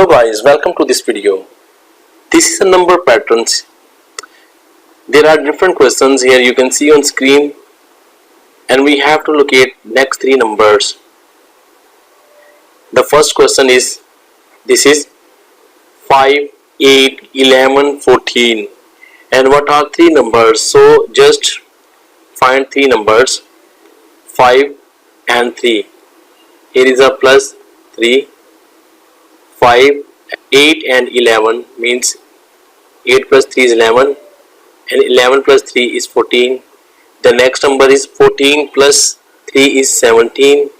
Hello guys, welcome to this video. This is a number patterns. There are different questions here you can see on screen, and we have to locate next three numbers. The first question is, this is 5, 8, 11, 14, and what are three numbers? So just find three numbers, 5 and 3. Here is a plus 3. 5, 8 and 11 means 8 plus 3 is 11 and 11 plus 3 is 14. The next number is 14 plus 3 is 17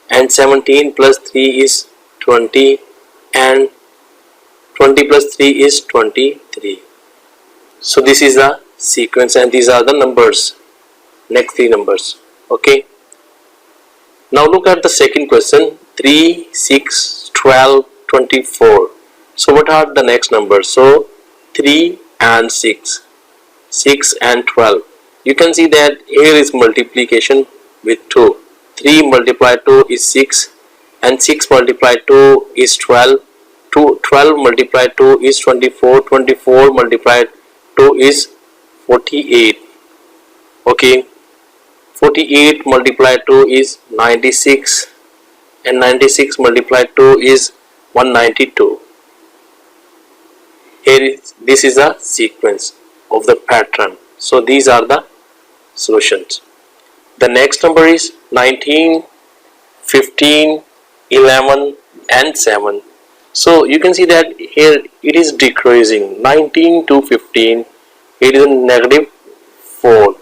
and 17 plus 3 is 20 and 20 plus 3 is 23. So this is the sequence and these are the numbers, next three numbers. Okay. Now look at the second question, 3, 6, 12, 24. So what are the next numbers? So 3 and 6, 6 and 12. You can see that here is multiplication with 2. 3 multiplied 2 is 6 and 6 multiplied 2 is 12. 12 multiplied 2 is 24. 24 multiplied 2 is 48. Okay. 48 multiplied 2 is 96 and 96 multiplied 2 is 192. This is a sequence of the pattern. So these are the solutions. The next number is 19, 15, 11 and 7. So you can see that here it is decreasing. 19 to 15, it is negative 4.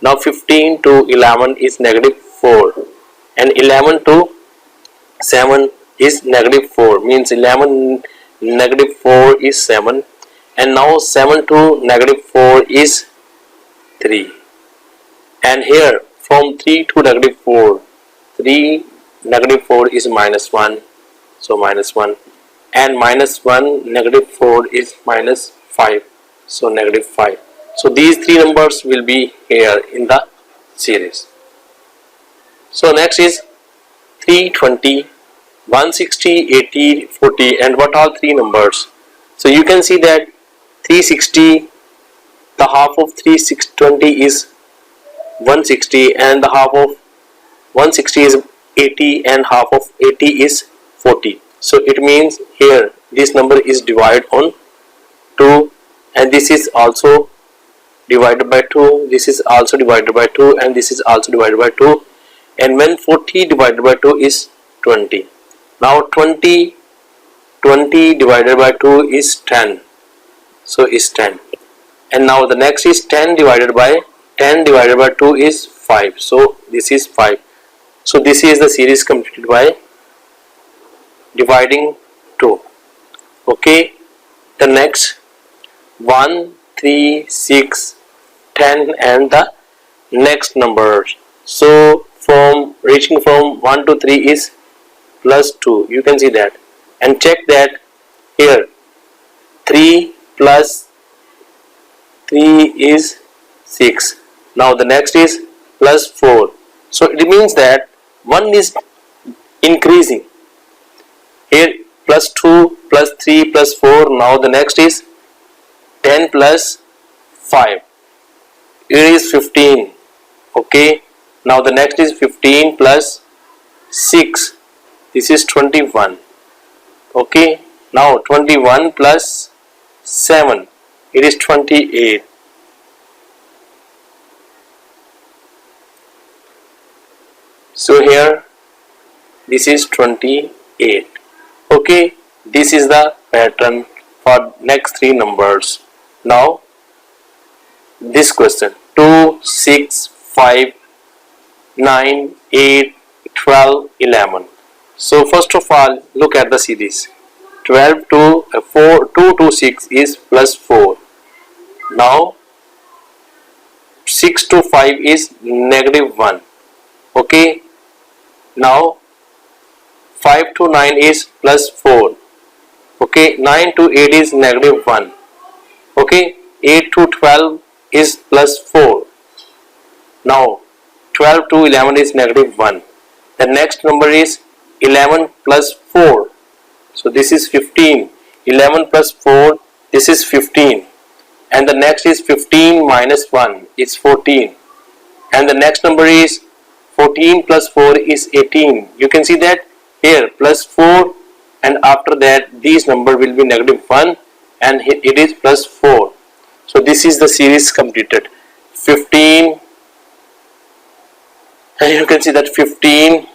Now 15 to 11 is negative 4 and 11 to 7 is negative 4, means 11 negative 4 is 7 and now 7 to negative 4 is 3, and here from 3 to negative 4, 3 negative 4 is minus 1, so minus 1, and minus 1 negative 4 is minus 5, so negative 5. So these three numbers will be here in the series. So next is 320, 160, 80, 40, and what are three numbers? So you can see that 360, the half of 320 is 160 and the half of 160 is 80 and half of 80 is 40. So it means here this number is divided on 2 and this is also divided by 2, this is also divided by 2 and this is also divided by 2, and when 40 divided by 2 is 20. Now 20 divided by 2 is 10, so is 10, and now the next is 10 divided by 2 is 5, so this is 5. So this is the series completed by dividing 2. Okay, the next 1, 3, 6, 10 and the next numbers. So from reaching from 1 to 3 is plus 2, you can see that, and check that here 3 plus 3 is 6. Now the next is plus 4, so it means that 1 is increasing. Here plus 2 plus 3 plus 4. Now the next is 10 plus 5, it is 15. Okay, now the next is 15 plus 6, this is 21. Okay, now 21 plus 7, it is 28. So here this is 28. Okay, this is the pattern for next three numbers. Now this question, 2, 6, 5, 9, 8, 12, 11. So first of all look at the series. 12 to 4, 2 to 6 is plus 4. Now 6 to 5 is negative 1. Okay, now 5 to 9 is plus 4. Okay, 9 to 8 is negative 1. Okay, 8 to 12 is plus 4. Now 12 to 11 is negative 1. The next number is 11 plus 4. So this is 15. 11 plus 4, this is 15. And the next is 15 minus 1 is 14. And the next number is 14 plus 4 is 18. You can see that here plus 4, and after that these number will be negative 1 and it is plus 4. So this is the series completed. 15, and you can see that 15,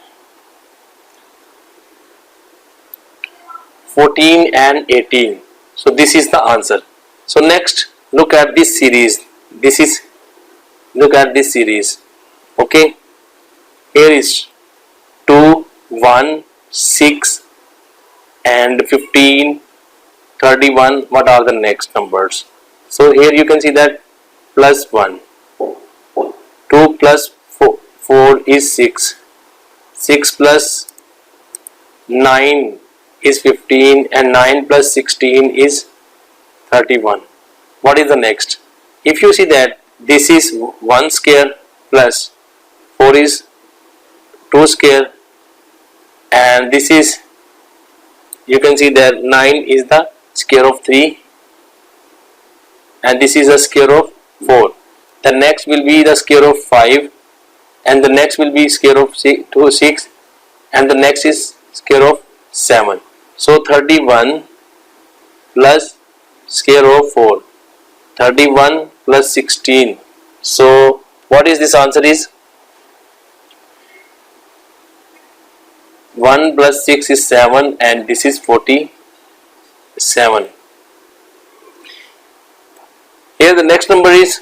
14 and 18. So this is the answer. So next, look at this series. Look at this series. Okay, here is 2, 1, 6 and 15, 31. What are the next numbers? So here you can see that plus 1, 2 plus 4 is 6, 6 plus 9 is 15, and 9 plus 16 is 31. What is the next? If you see that this is 1 square plus 4 is 2 square, and this is, you can see that 9 is the square of 3 and this is the square of 4. The next will be the square of 5, and the next will be square of 6, and the next is square of 7. So 31 plus square of 4, 31 plus 16. So what is this answer is? 1 plus 6 is 7, and this is 47. Here the next number is,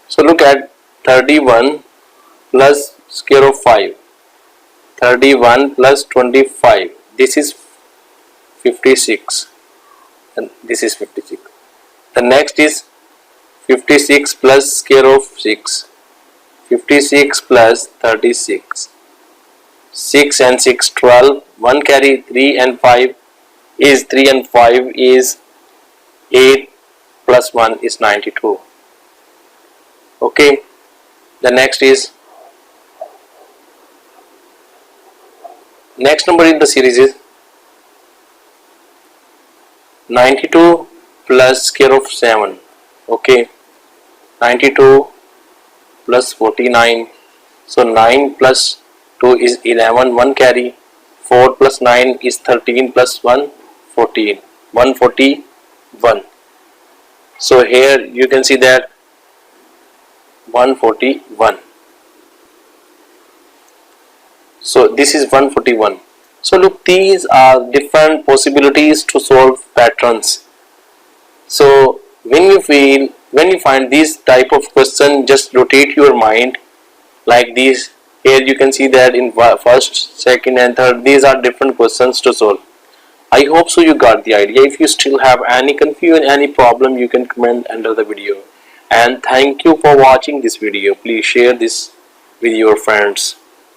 so look at 31 plus square of 5, 31 plus 25, this is 56, and this is 56. The next is 56 plus square of 6, 56 plus 36, 6 and 6, 12, 1 carry 3 and 5 is 3 and 5 is 8 plus 1 is 92. Okay, the next is, next number in the series is 92 plus square of 7. Okay, 92 plus 49. So 9 plus 2 is 11, 1 carry, 4 plus 9 is 13 plus 1, 14, 141. So here you can see that 141. So this is 141. So look, these are different possibilities to solve patterns. So when you find this type of question, just rotate your mind like this. Here you can see that in first, second and third, these are different questions to solve. I hope so you got the idea. If you still have any confusion, any problem, you can comment under the video. And thank you for watching this video. Please share this with your friends.